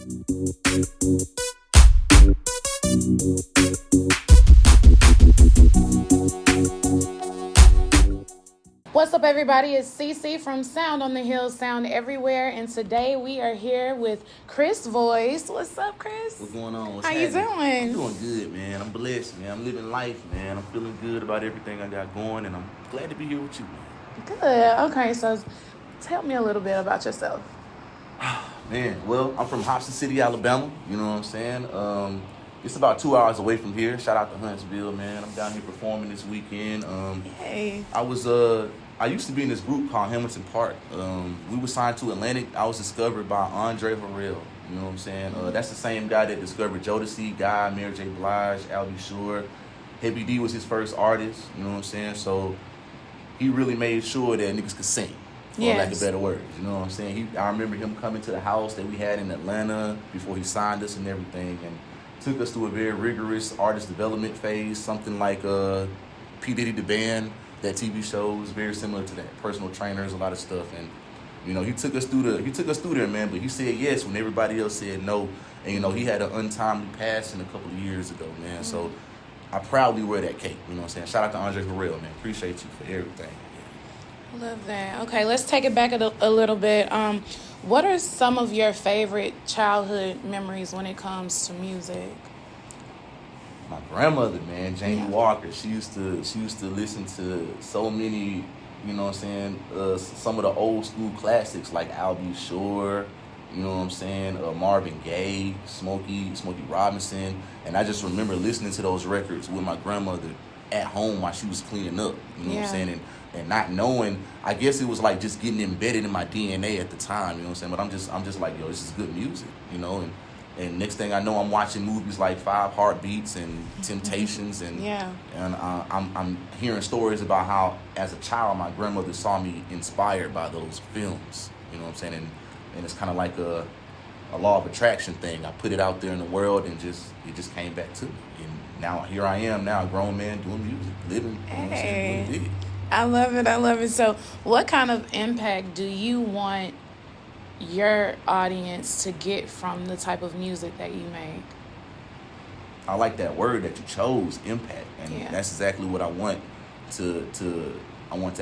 What's up, everybody? It's CeCe from Sound on the Hill, Sound Everywhere, and today we are here with Chris Voice. What's up, Chris? What's going on? How you doing? I'm doing good, man. I'm blessed, man. I'm living life, man. I'm feeling good about everything I got going, and I'm glad to be here with you, man. Good. Okay, so tell me a little bit about yourself. Man, well, I'm from Hobson City, Alabama. You know what I'm saying? It's about 2 hours away from here. Shout out to Huntsville, man. I'm down here performing this weekend. Hey. I used to be in this group called Hamilton Park. We were signed to Atlantic. I was discovered by Andre Harrell. You know what I'm saying? That's the same guy that discovered Jodeci, Guy, Mary J. Blige, Al B. Sure. Heavy D was his first artist. You know what I'm saying? So he really made sure that niggas could sing, for lack of better words. You know what I'm saying? I remember him coming to the house that we had in Atlanta before he signed us and everything, and took us through a very rigorous artist development phase, something like P. Diddy the Band. That TV show was very similar to that. Personal trainers, a lot of stuff, and you know he took us through there, man. But he said yes when everybody else said no, and you know he had an untimely passing a couple of years ago, man. So I proudly wear that cape. You know what I'm saying? Shout out to Andre Harrell, man. Appreciate you for everything. I love that. Okay, let's take it back a little bit. What are some of your favorite childhood memories when it comes to music? My grandmother, man, Jamie Walker, she used to listen to so many, you know what I'm saying, some of the old school classics like Al B. Sure, you know what I'm saying, Marvin Gaye, Smokey Robinson, and I just remember listening to those records with my grandmother at home while she was cleaning up, you know what I'm saying, and not knowing, I guess it was like just getting embedded in my DNA at the time, you know what I'm saying, but I'm just like, yo, this is good music, you know, and next thing I know, I'm watching movies like Five Heartbeats and Temptations, and I'm hearing stories about how, as a child, my grandmother saw me inspired by those films. You know what I'm saying? And it's kind of like a law of attraction thing. I put it out there in the world, and it just came back to me. And now here I am, now a grown man doing music, living. You know what I'm saying? Doing it. I love it. So, what kind of impact do you want your audience to get from the type of music that you make? I like that word that you chose, impact, and that's exactly what I want to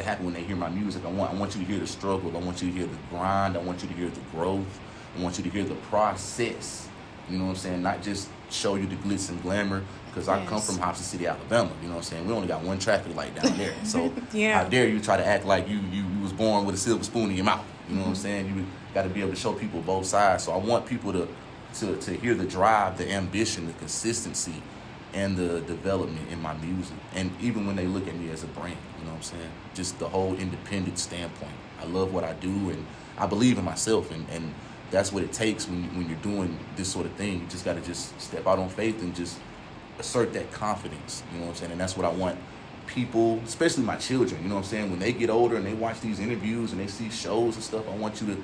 happen when they hear my music. I want you to hear the struggle. I want you to hear the grind. I want you to hear the growth. I want you to hear the process. You know what I'm saying? Not just show you the glitz and glamour, because I come from Hobson City, Alabama. You know what I'm saying? We only got one traffic light down there. So how dare you try to act like you was born with a silver spoon in your mouth? You know what I'm saying? You got to be able to show people both sides. So I want people to hear the drive, the ambition, the consistency, and the development in my music. And even when they look at me as a brand, you know what I'm saying? Just the whole independent standpoint. I love what I do, and I believe in myself, and that's what it takes when you're doing this sort of thing. You just got to just step out on faith and just assert that confidence, you know what I'm saying? And that's what I want people, especially my children, you know what I'm saying, when they get older and they watch these interviews and they see shows and stuff, I want you to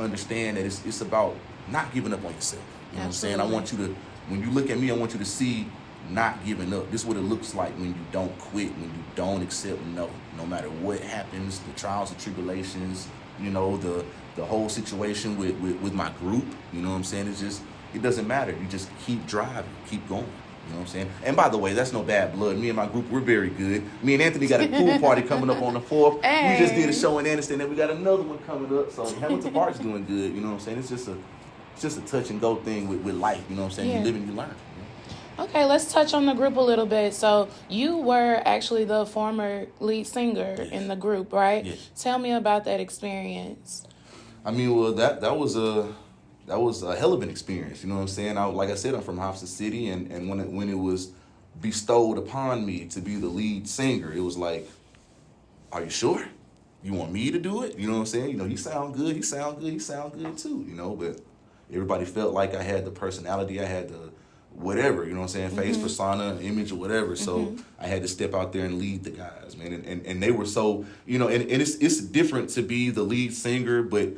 understand that it's about not giving up on yourself. You know what I'm saying? I want you to, when you look at me, I want you to see not giving up. This is what it looks like when you don't quit, when you don't accept no matter what happens, the trials and tribulations, you know, the whole situation with my group, you know what I'm saying? It doesn't matter. You just keep driving, keep going. You know what I'm saying? And by the way, that's no bad blood. Me and my group, we're very good. Me and Anthony got a pool party coming up on the 4th. Hey. We just did a show in Anderson, and we got another one coming up. So Hamilton Park's doing good. You know what I'm saying? It's just a touch and go thing with life. You know what I'm saying? You live and you learn. You know? Okay, let's touch on the group a little bit. So you were actually the former lead singer in the group, right? Yes. Tell me about that experience. I mean, well, that was a hell of an experience. You know what I'm saying? Like I said, I'm from Hobson City, and when it was bestowed upon me to be the lead singer, it was like, are you sure? You want me to do it? You know what I'm saying? You know, he sound good too, you know, but everybody felt like I had the personality, I had the whatever, you know what I'm saying, face, persona, image, or whatever. So I had to step out there and lead the guys, man. And they were so, you know, and it's different to be the lead singer, but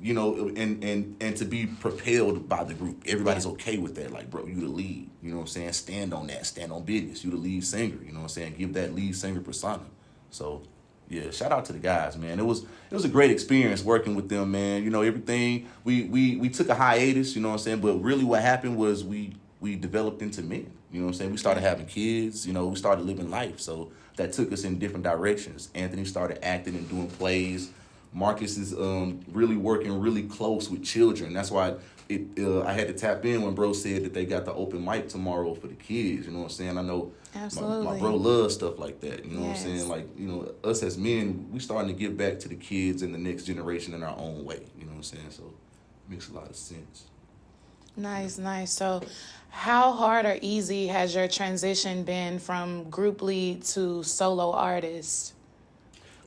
you know, and to be propelled by the group. Everybody's okay with that. Like, bro, you the lead. You know what I'm saying? Stand on that. Stand on business. You the lead singer. You know what I'm saying? Give that lead singer persona. So Yeah, shout out to the guys, man. It was a great experience working with them, man. You know, everything we took a hiatus, you know what I'm saying? But really what happened was we developed into men. You know what I'm saying? We started having kids, you know, we started living life. So that took us in different directions. Anthony started acting and doing plays. Marcus is really working really close with children. That's why I had to tap in when bro said that they got the open mic tomorrow for the kids. You know what I'm saying? I know my bro loves stuff like that. You know what I'm saying? Like, you know, us as men, we starting to give back to the kids and the next generation in our own way. You know what I'm saying? So it makes a lot of sense. Nice. So how hard or easy has your transition been from group lead to solo artist?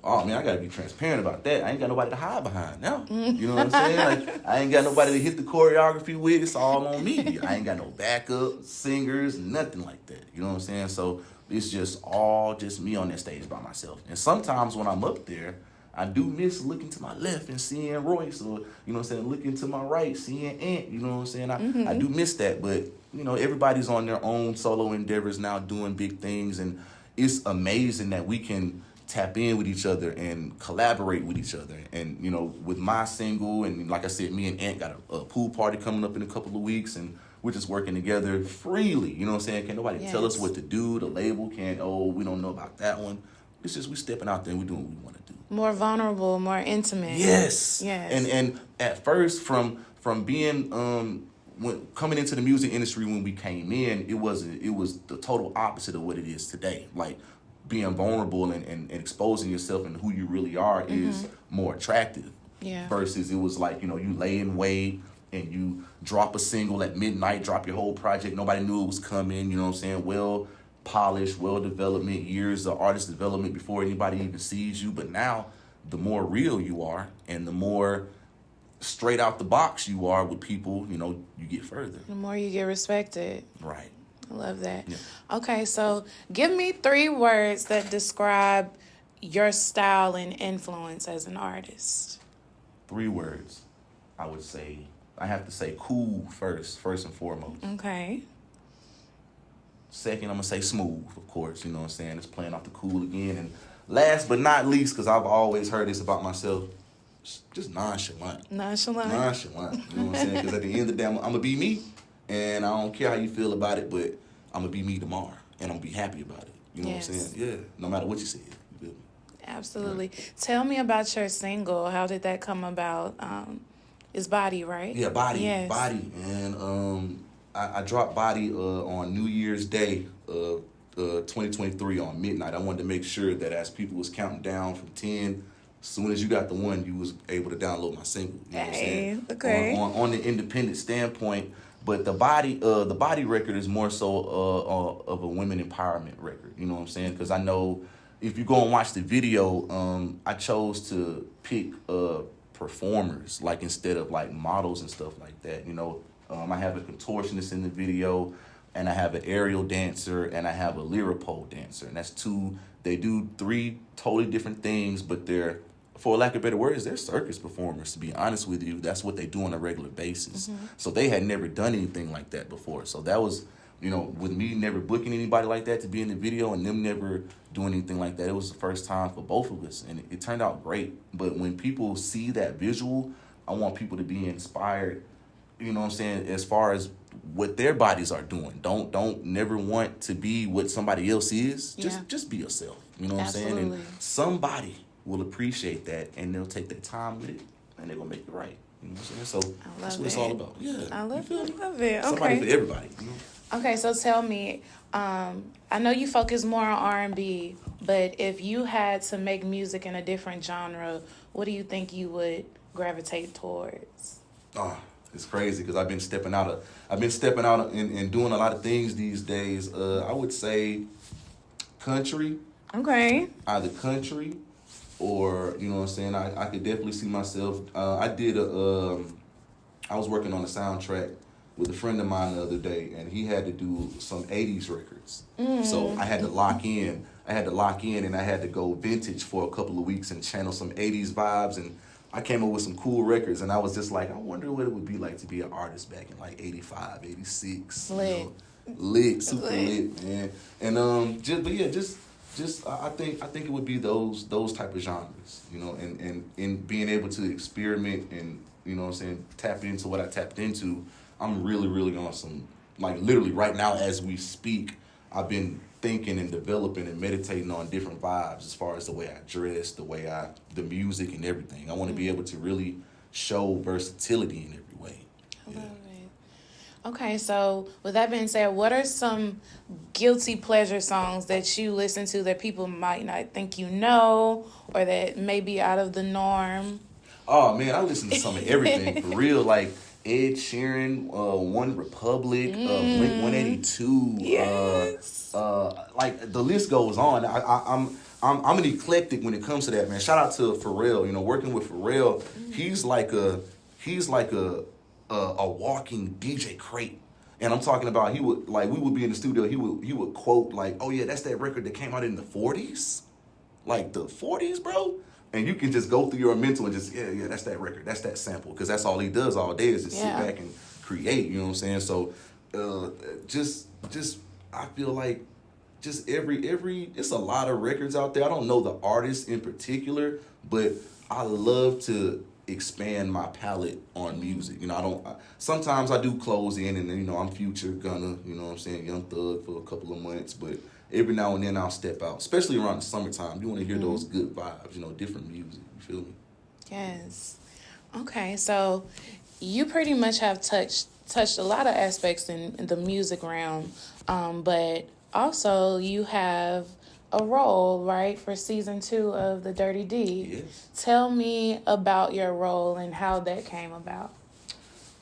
Oh, man, I got to be transparent about that. I ain't got nobody to hide behind now. You know what I'm saying? Like, I ain't got nobody to hit the choreography with. It's all on me. I ain't got no backup, singers, nothing like that. You know what I'm saying? So it's just all just me on that stage by myself. And sometimes when I'm up there, I do miss looking to my left and seeing Royce, or, you know what I'm saying, looking to my right, seeing Ant, you know what I'm saying? I do miss that, but, you know, everybody's on their own solo endeavors now doing big things, and it's amazing that we can tap in with each other and collaborate with each other. And, you know, with my single, and like I said, me and Ant got a pool party coming up in a couple of weeks, and we're just working together freely, you know what I'm saying? Can't nobody tell us what to do, the label can't, we don't know about that one. It's just we stepping out there and we doing what we want to do. More vulnerable, more intimate. Yes. And at first, from being when coming into the music industry when we came in, it was the total opposite of what it is today. Like, being vulnerable and exposing yourself and who you really are is more attractive. Yeah. Versus it was like, you know, you lay in wait and you drop a single at midnight, drop your whole project. Nobody knew it was coming. You know what I'm saying? Well polished, well development, years of artist development before anybody even sees you. But now, the more real you are and the more straight out the box you are with people, you know, you get further. The more you get respected. Right. I love that. Yeah. Okay, so give me 3 words that describe your style and influence as an artist. 3 words. I would say, I have to say cool first and foremost. Okay. Second, I'm going to say smooth, of course. You know what I'm saying? It's playing off the cool again. And last but not least, because I've always heard this about myself, just nonchalant. Nonchalant. You know what I'm saying? Because at the end of the day, I'm going to be me. And I don't care how you feel about it, but I'm going to be me tomorrow. And I'm going to be happy about it. You know what I'm saying? Yeah. No matter what you say. You feel me? Absolutely. Right. Tell me about your single. How did that come about? It's Body, right? Yeah, Body. Yes. Body. And I dropped Body on New Year's Day of 2023 on midnight. I wanted to make sure that as people was counting down from 10, as soon as you got the 1, you was able to download my single. You know what I'm saying? Okay. On the independent standpoint, but the body record is more so of a women empowerment record. You know what I'm saying? Because I know if you go and watch the video, I chose to pick performers, like, instead of like models and stuff like that. You know, I have a contortionist in the video, and I have an aerial dancer, and I have a lyropole dancer, and that's 2. They do 3 totally different things, but they're, for lack of better words, they're circus performers, to be honest with you. That's what they do on a regular basis. So they had never done anything like that before. So that was, you know, with me never booking anybody like that to be in the video and them never doing anything like that, it was the first time for both of us. And it turned out great. But when people see that visual, I want people to be inspired, you know what I'm saying, as far as what their bodies are doing. Don't never want to be what somebody else is. Just be yourself. You know what I'm saying? And somebody will appreciate that, and they'll take their time with it, and they're gonna make it right. You know what I'm saying? So that's what it's all about. Yeah, I love it. Somebody for everybody. You know? Okay, so tell me, I know you focus more on R&B, but if you had to make music in a different genre, what do you think you would gravitate towards? Oh, it's crazy because I've been stepping out and doing a lot of things these days. I would say country. Okay. Either country, or, you know what I'm saying, I could definitely see myself. I was working on a soundtrack with a friend of mine the other day, and he had to do some 80s records. So I had to lock in, and I had to go vintage for a couple of weeks and channel some 80s vibes, and I came up with some cool records, and I was just like, I wonder what it would be like to be an artist back in like 85, 86. Lit. You know? Lit, super lit, man. And just I think it would be those type of genres, you know, and being able to experiment and, you know what I'm saying, tap into what I tapped into. I'm really on some, like, literally right now as we speak, I've been thinking and developing and meditating on different vibes as far as the way I dress, the music and everything. I want to be able to really show versatility in every way. I love it. Okay, so with that being said, what are some guilty pleasure songs that you listen to that people might not think you know, or that may be out of the norm? Oh man, I listen to some of everything for real. Like Ed Sheeran, One Republic, Blink 182. Yes. Like the list goes on. I'm an eclectic when it comes to that, man. Shout out to Pharrell. You know, working with Pharrell, he's like a walking DJ crate. And I'm talking about, we would be in the studio, he would quote like, oh yeah, that's that record that came out in the 40s? Like the 40s, bro? And you can just go through your mental and just, yeah, that's that record, that's that sample. Because that's all he does all day is just sit back and create, you know what I'm saying? So just I feel like just every it's a lot of records out there. I don't know the artist in particular, but I love to expand my palette on music. You know, sometimes I do close in and then, you know, I'm Future, Gunna, you know what I'm saying, Young Thug for a couple of months, but every now and then I'll step out, especially around the summertime. You want to hear those good vibes, you know, different music. You feel me? Yes. Okay, so you pretty much have touched a lot of aspects in the music realm, but also you have a role, right, for season 2 of The Dirty D. Yes. Tell me about your role and how that came about.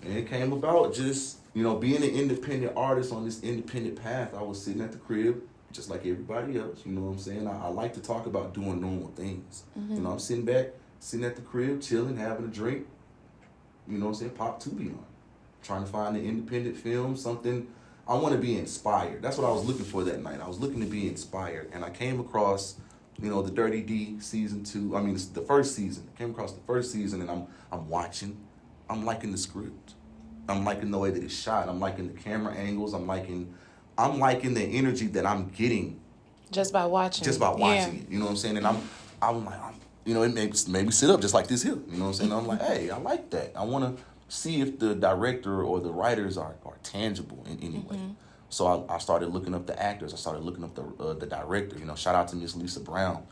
And it came about just, you know, being an independent artist on this independent path. I was sitting at the crib just like everybody else, you know what I'm saying? I like to talk about doing normal things. You know, I'm sitting at the crib, chilling, having a drink, you know what I'm saying, pop Tubi on. Trying to find an independent film, something. I want to be inspired. That's what I was looking for that night. I was looking to be inspired. And I came across, you know, The Dirty D season 2. I mean, it's the first season. I came across the first season and I'm watching. I'm liking the script. I'm liking the way that it's shot. I'm liking the camera angles. I'm liking the energy that I'm getting. Just by watching. Just by watching it. You know what I'm saying? And I'm like, you know, it made me sit up just like this here. You know what I'm saying? I'm like, hey, I like that. I want to see if the director or the writers are tangible in any way. So I started looking up the actors. I started looking up the director. You know, shout out to Miss Lisa Brown.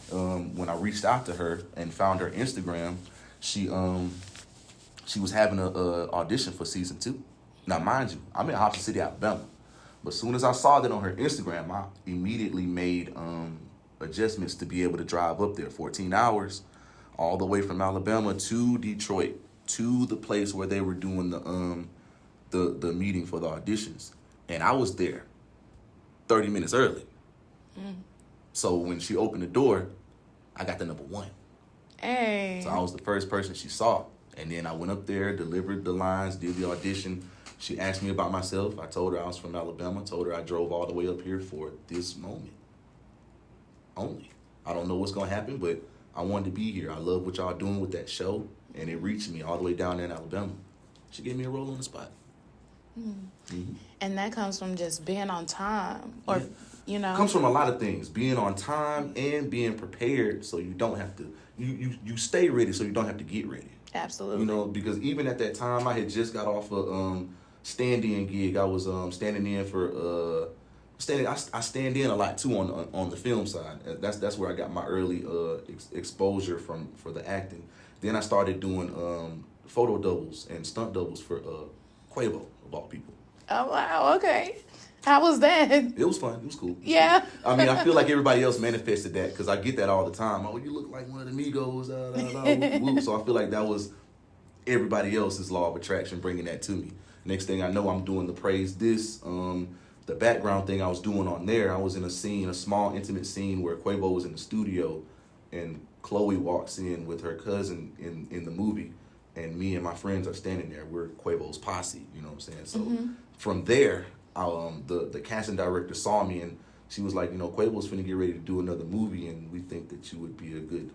When I reached out to her and found her Instagram, she was having a audition for season 2. Now, mind you, I'm in Hobson City, Alabama. But as soon as I saw that on her Instagram, I immediately made adjustments to be able to drive up there 14 hours all the way from Alabama to Detroit, to the place where they were doing the meeting for the auditions. And I was there 30 minutes early. So when she opened the door, I got the number 1. Hey. So I was the first person she saw. And then I went up there, delivered the lines, did the audition. She asked me about myself. I told her I was from Alabama. Told her I drove all the way up here for this moment only. I don't know what's going to happen, but I wanted to be here. I love what y'all doing with that show. And it reached me all the way down there in Alabama. She gave me a role on the spot. And that comes from just being on time, or you know, comes from a lot of things. Being on time and being prepared, so you don't have to. You stay ready, so you don't have to get ready. Absolutely. You know, because even at that time, I had just got off a stand-in gig. I was standing in for I stand in a lot too on the film side. That's where I got my early exposure for the acting. Then I started doing photo doubles and stunt doubles for Quavo, of all people. Oh, wow. Okay. How was that? It was fun. It was cool. Yeah. I mean, I feel like everybody else manifested that because I get that all the time. Oh, you look like one of the Migos. So I feel like that was everybody else's law of attraction bringing that to me. Next thing I know, I'm doing the Praise This. The background thing I was doing on there, I was in a small intimate scene where Quavo was in the studio and Chloe walks in with her cousin in the movie. And me and my friends are standing there. We're Quavo's posse, you know what I'm saying? So from there, the casting director saw me and she was like, you know, Quavo's finna get ready to do another movie and we think that you would be a good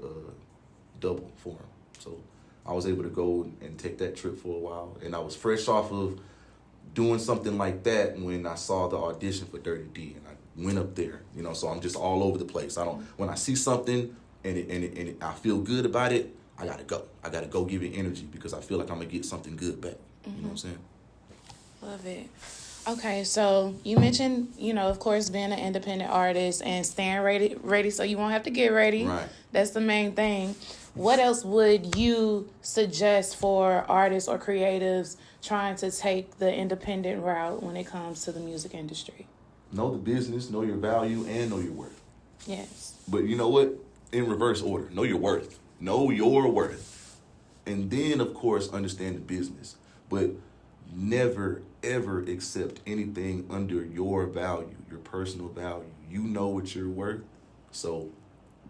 double for him. So I was able to go and take that trip for a while. And I was fresh off of doing something like that when I saw the audition for Dirty D. And went up there, so I'm just all over the place. When I see something and I feel good about it, I gotta go give it energy because I feel like I'm gonna get something good back. You know what I'm saying? Love it. Okay, so you mentioned, of course, being an independent artist and staying ready so you won't have to get ready. Right. That's the main thing. What else would you suggest for artists or creatives trying to take the independent route when it comes to the music industry? Know the business, know your value, and know your worth. Yes. But you know what? In reverse order, know your worth. Know your worth. And then, of course, understand the business. But never, ever accept anything under your value, your personal value. You know what you're worth. So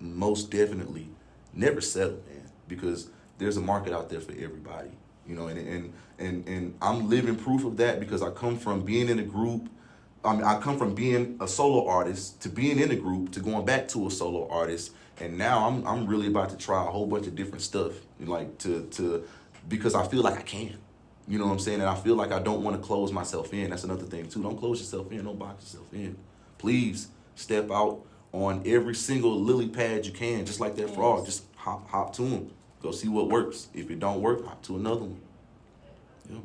most definitely never settle, man, because there's a market out there for everybody, and I'm living proof of that because I come from being in a group. I come from being a solo artist to being in a group to going back to a solo artist. And now I'm really about to try a whole bunch of different stuff, like to because I feel like I can. You know what I'm saying? And I feel like I don't want to close myself in. That's another thing, too. Don't close yourself in. Don't box yourself in. Please step out on every single lily pad you can, just like that frog. Just hop to them. Go see what works. If it don't work, hop to another one. Yeah.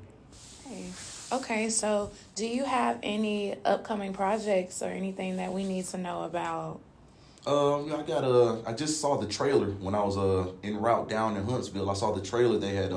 Okay, so do you have any upcoming projects or anything that we need to know about? I just saw the trailer when I was en route down in Huntsville. I saw the trailer. They had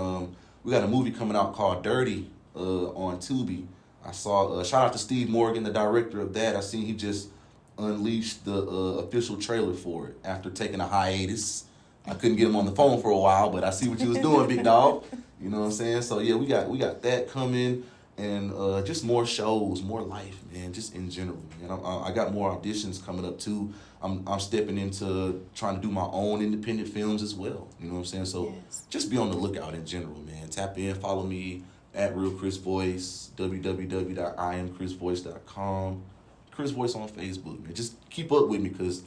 we got a movie coming out called Dirty on Tubi. I saw shout out to Steve Morgan, the director of that. I seen he just unleashed the official trailer for it after taking a hiatus. I couldn't get him on the phone for a while, but I see what you was doing, big dog. You know what I'm saying? So yeah, we got that coming. And just more shows, more life, man, just in general, man. I got more auditions coming up, too. I'm stepping into trying to do my own independent films as well. You know what I'm saying? So just be on the lookout in general, man. Tap in, follow me at Real Chris Voice, www.iamchrisvoice.com. Chris Voice on Facebook, man. Just keep up with me because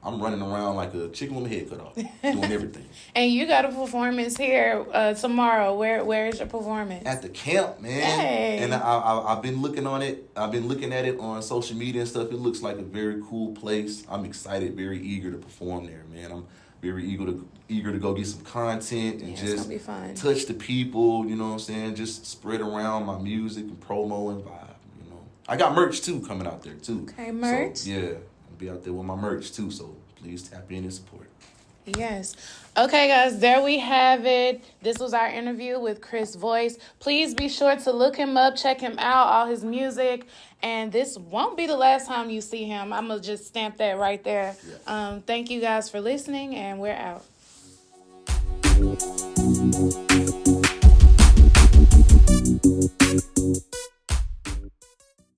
I'm running around like a chicken with my head cut off, doing everything. And you got a performance here tomorrow. Where is your performance? At the camp, man. Hey. And I've been looking on it. I've been looking at it on social media and stuff. It looks like a very cool place. I'm excited, very eager to perform there, man. I'm very eager to go get some content and just be fun. Touch the people. You know what I'm saying? Just spread around my music and promo and vibe. I got merch too coming out there too. Okay, merch. So, yeah. Be out there with my merch too, so please tap in and support. Yes. Okay, guys, there we have it. This was our interview with Chris Voice. Please be sure to look him up, check him out, all his music, and this won't be the last time you see him. I'm going to just stamp that right there. Yeah. Thank you guys for listening, and we're out.